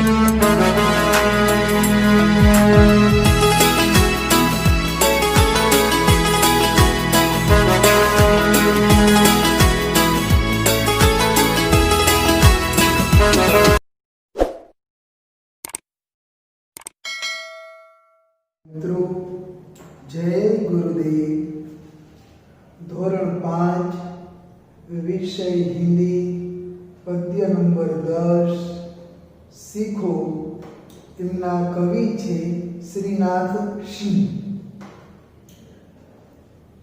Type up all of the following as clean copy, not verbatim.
મિત્રો જય ગુરુદેવ. ધોરણ 5 વિષય હિન્દી, પદ્ય નંબર 10 શીખો. એમના કવિ છે શ્રીનાથ સિંહ.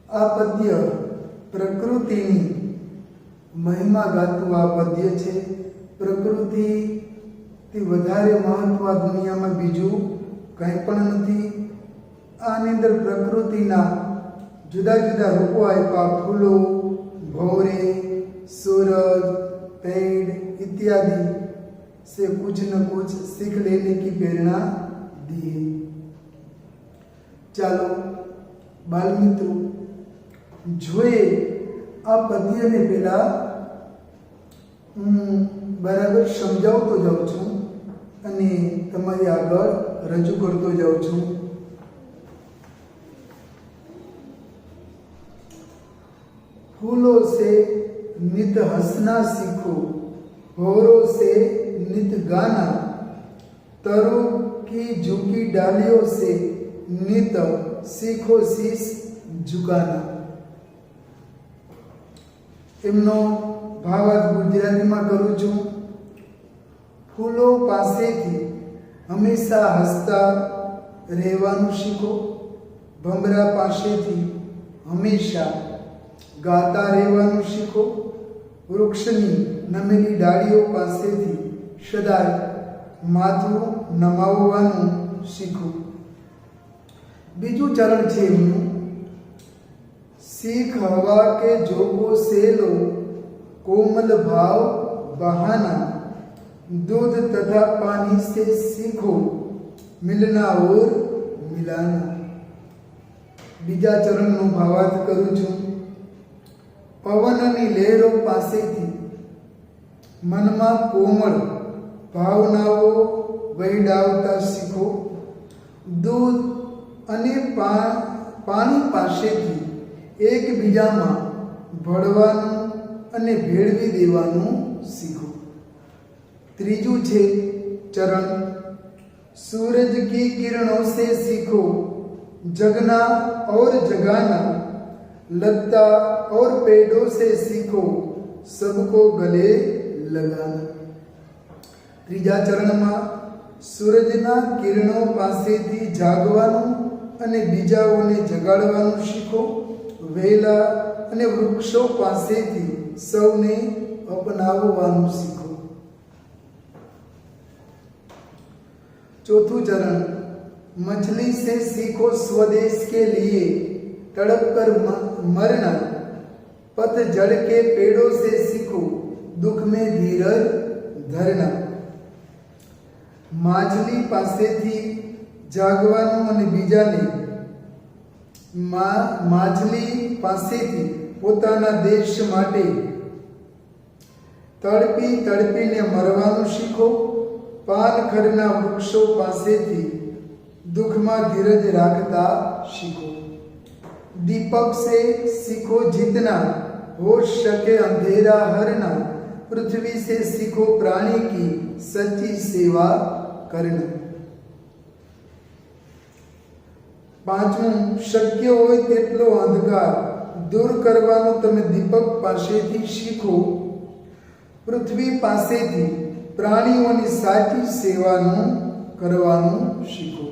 આ પદ્ય પ્રકૃતિની મહિમા ગાતું આ પદ્ય છે. પ્રકૃતિથી વધારે મહત્વ આ દુનિયામાં બીજું કંઈ પણ નથી. આની અંદર પ્રકૃતિના જુદા જુદા રૂપો આપ્યા. ફૂલો, ભોરે, सूरज, पेड़ इत्यादि से कुछ न कुछ सीख लेने की प्रेरणा दी है. ચાલો બાલ મિત્રો જોઈએ આ પદ્યને પહેલા હું બરાબર સમજાવતો જાઉં છું અને તમારી આગળ રજૂ કરતો જાઉં છું. फूलों से नित हंसना सीखो, भौरों से नित गाना, तरों की झुकी डालियों से नित सीखो शीश झुकाना. એમનો ભાવાર્થ ગુજરાતીમાં કરું છું. ફૂલો પાસેથી હંમેશા હસતા રહેવાનું શીખો. ભમરા પાસેથી હંમેશા ગાતા રહેવાનું શીખો. વૃક્ષની નમેલી ડાળીઓ પાસેથી સદાય માથું નમાવવાનું શીખો. બીજું ચરણ છે એમનું, सीख हवा के जोगों से लो कोमल भाव बहाना, दूध तथा पानी से सीखो मिलना और मिलाना. બીજા ચરણનો ભાવાર્થ કરું છું. પવનની લહેરો પાસેથી મનમાં કોમળ ભાવનાઓ વહેડાવતા શીખો. દૂધ અને પાણી પાસેથી એકબીજામાં ભળવાનું અને ભેળવી દેવાનું શીખો. ત્રીજું છે ચરણ, सूरज की किरणों से सीखो जगना और जगाना, लता और पेड़ों से सीखो सबको गले लगाना. ત્રીજા ચરણમાં સૂરજના કિરણો પાસેથી જાગવાનું અને બીજાઓને જગાડવાનું શીખો. વેલા અને વૃક્ષો પાસેથી સૌને અપનાવવાનું શીખો. चौथुं चरण, मछली से सीखो स्वदेश के लिए तड़प कर मरना, पतझड़ के पेड़ों से सीखो दुख में धीरज धरना. माछली पासेથી જાગવાનું અને બીજાને માછલી પાસેથી પોતાના દેશ માટે તડપી તડપીને મરવાનું શીખો. પાનખરના વૃક્ષો પાસેથી દુઃખમાં ધીરજ રાખતા શીખો. दीपक से सीखो जितना हो सके अंधेरा हरना, पृथ्वी से सीखो प्राणी की सच्ची सेवा करना. પાંચમું, શક્ય હોય તેટલો અંધકાર દૂર કરવાનું તમે દીપક પાસેથી શીખો. પૃથ્વી પાસેથી પ્રાણીઓની સાચી સેવાનું કરવાનું શીખો.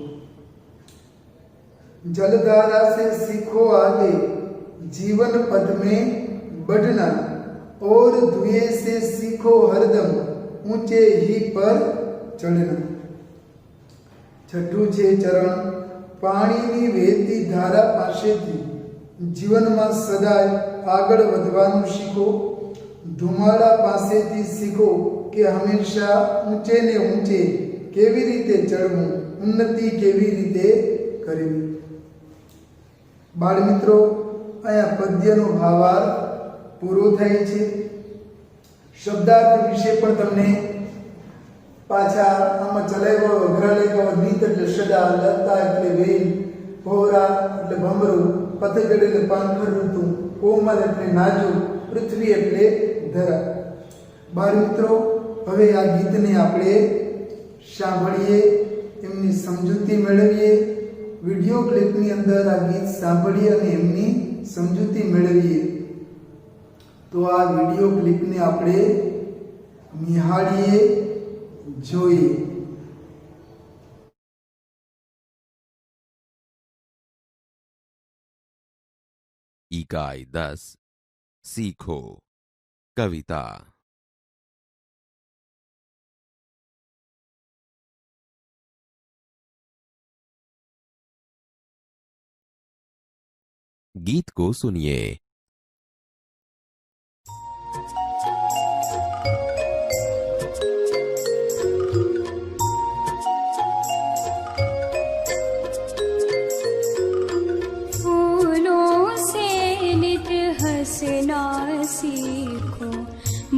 जलधारा से सीखो आगे जीवन पथ में बढ़ना, और धुएं से सीखो हरदम ऊंचे ही पर चढ़ना. छठું છે ચરણ, પાણીની વહેતી ધારા પાસેથી જીવનમાં સદાય આગળ વધવાનું શીખો. ધુમાડા પાસેથી શીખો કે હંમેશા ઊંચે ને ઊંચે કેવી રીતે ચડવું, ઉન્નતિ કેવી રીતે કરવી. બાળ મિત્રો, અહીંયા પદ્યનો ભાવાર્થ પૂરો થાય છે. શબ્દાર્થ વિશે પણ તમને પાછા આમાં ચલાવ્યો ઘરાલેગો નીત એટલે સદા, લતા એટલે વેલ, ભોરા એટલે ભમરું, પતગડ એટલે પાંખર ઋતુ, કોમલ એટલે નાજુક, પૃથ્વી એટલે ધરા. બાળ મિત્રો, હવે આ ગીતને આપણે સાંભળીએ, એમની સમજૂતી મેળવીએ. વિડીયો ક્લિપની અંદર આ ગીત સાંભળીએ અને એમની સમજૂતી મેળવીએ. તો આ વિડીયો ક્લિપને આપણે નિહાળીએ, જોઈએ. इकाई 10 सीखो कविता। गीत को सुनिए। सीखो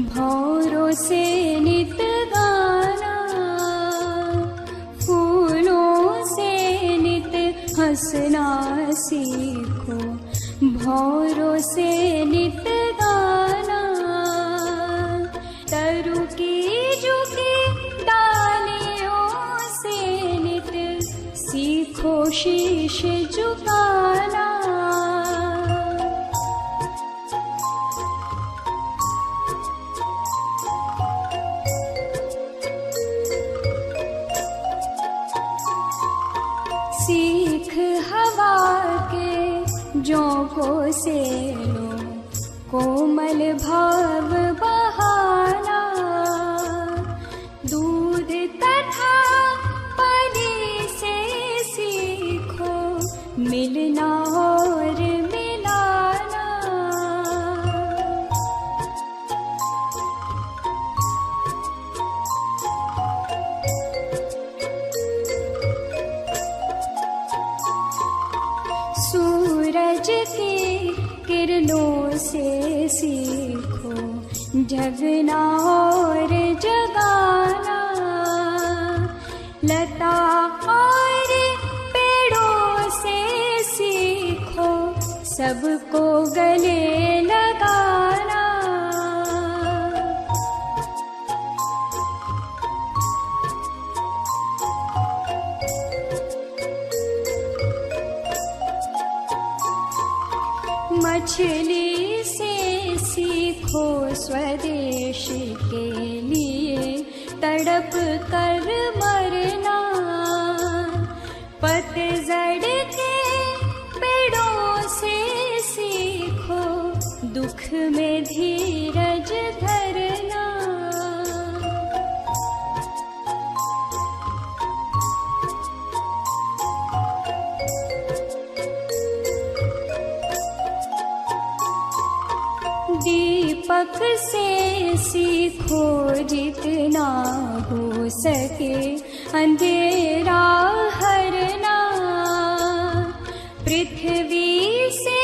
भौरों से नित गाना, फूलों से नित हंसना सीखो, भौरों से नित गाना। तरु की झुकी डालियों से नित सीखो शीश झुकाना। सीख हवा के झोंकों से लो कोमल भाव बहाना, दूध तथा पानी से सीखो मिलना और मिलाना। सूरज की किरणों से सीखो जगना और जगाना, लता और पेड़ों से सीखो सबको गले लगाना। मछली से सीखो स्वदेश के लिए तड़प कर मरना, पतझड़ के पेड़ों से सीखो दुख में धीरज धरना। दीपक से सीखो जितना हो सके अंधेरा हरना, पृथ्वी से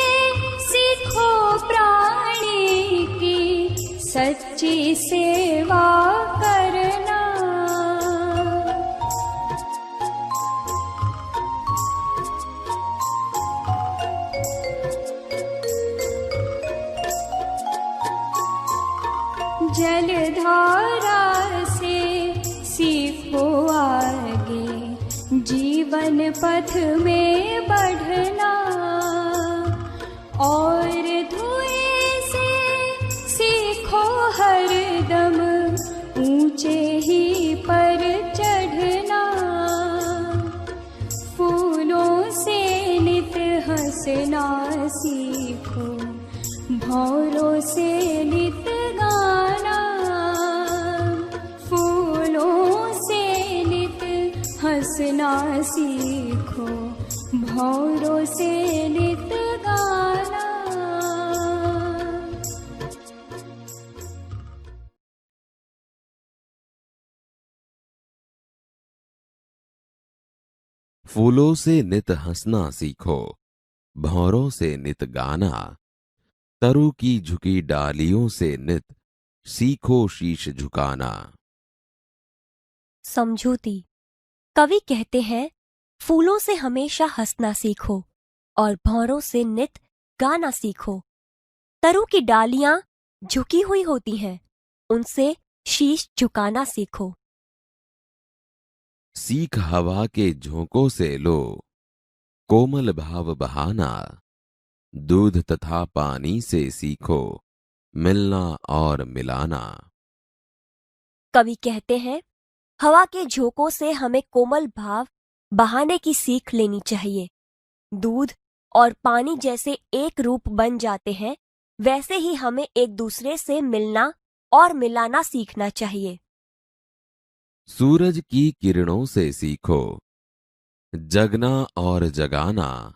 सीखो प्राणी की सच्ची सेवा करना। जलधारा से सीखो आगे जीवन पथ में बढ़ना, और धुएं से सीखो हरदम ऊंचे ही पर चढ़ना। फूलों से नित हंसना सीखो, भौरों से नित गाना, फूलों से नित हंसना सीखो, भौरों से नित गाना। फूलों से नित हंसना सीखो, भौरों से नित गाना, तरु की झुकी डालियों से नित सीखो शीश झुकाना। समझूती। कवि कहते हैं, फूलों से हमेशा हंसना सीखो और भौरों से नित गाना सीखो। तरु की डालियां झुकी हुई होती हैं, उनसे शीश झुकाना सीखो। सीख हवा के झोंकों से लो, कोमल भाव बहाना। दूध तथा पानी से सीखो, मिलना और मिलाना। कवि कहते हैं, हवा के झोंकों से हमें कोमल भाव बहाने की सीख लेनी चाहिए। दूध और पानी जैसे एक रूप बन जाते हैं, वैसे ही हमें एक दूसरे से मिलना और मिलाना सीखना चाहिए। सूरज की किरणों से सीखो, जगना और जगाना।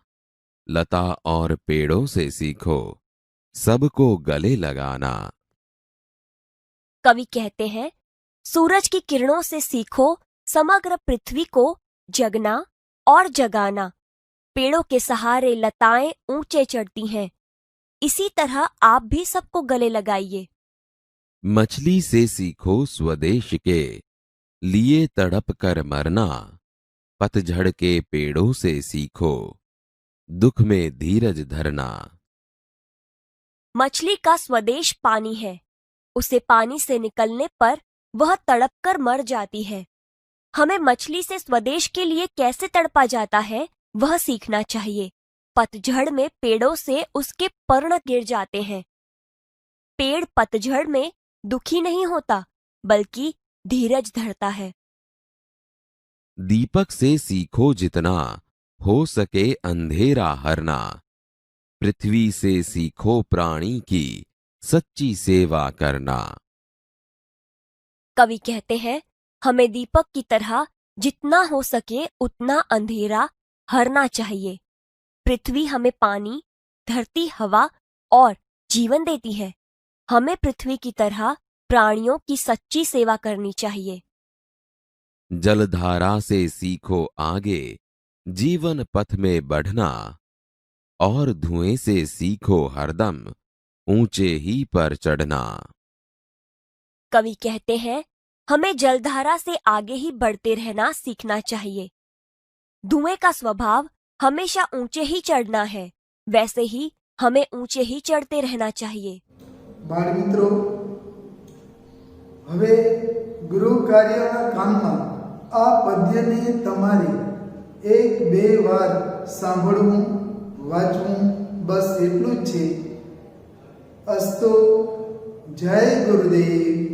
लता और पेड़ों से सीखो, सबको गले लगाना। कवि कहते हैं, सूरज की किरणों से सीखो समग्र पृथ्वी को जगना और जगाना। पेड़ों के सहारे लताएं ऊंचे चढ़ती हैं, इसी तरह आप भी सबको गले लगाइए। मछली से सीखो स्वदेश के लिए तड़प कर मरना। पतझड़ के पेड़ों से सीखो, दुख में धीरज धरना। मछली का स्वदेश पानी है, उसे पानी से निकलने पर वह तड़प कर मर जाती है। हमें मछली से स्वदेश के लिए कैसे तड़पा जाता है वह सीखना चाहिए। पतझड़ में पेड़ों से उसके पर्ण गिर जाते हैं। पेड़ पतझड़ में दुखी नहीं होता, बल्कि धीरज धरता है। दीपक से सीखो जितना हो सके अंधेरा हरना। पृथ्वी से सीखो प्राणी की सच्ची सेवा करना। कवि कहते हैं, हमें दीपक की तरह जितना हो सके उतना अंधेरा हरना चाहिए। पृथ्वी हमें पानी, धरती, हवा और जीवन देती है। हमें पृथ्वी की तरह प्राणियों की सच्ची सेवा करनी चाहिए। जलधारा से सीखो आगे जीवन पथ में बढ़ना। और धुएं से सीखो हरदम ऊंचे ही पर चढ़ना। कवि कहते हैं, हमें जलधारा से आगे ही बढ़ते रहना सीखना चाहिए। धुएं का स्वभाव हमेशा ऊंचे ही चढ़ना है, वैसे ही हमें ऊंचे ही चढ़ते रहना चाहिए। बाળ મિત્રો, હવે ગૃહ કાર્યના કામમાં આ પદ્યને તમારે 1-2 વાર સાંભળવું, વાંચવું, બસ એટલું જ છે. અસ્તો. જય ગુરુદેવ.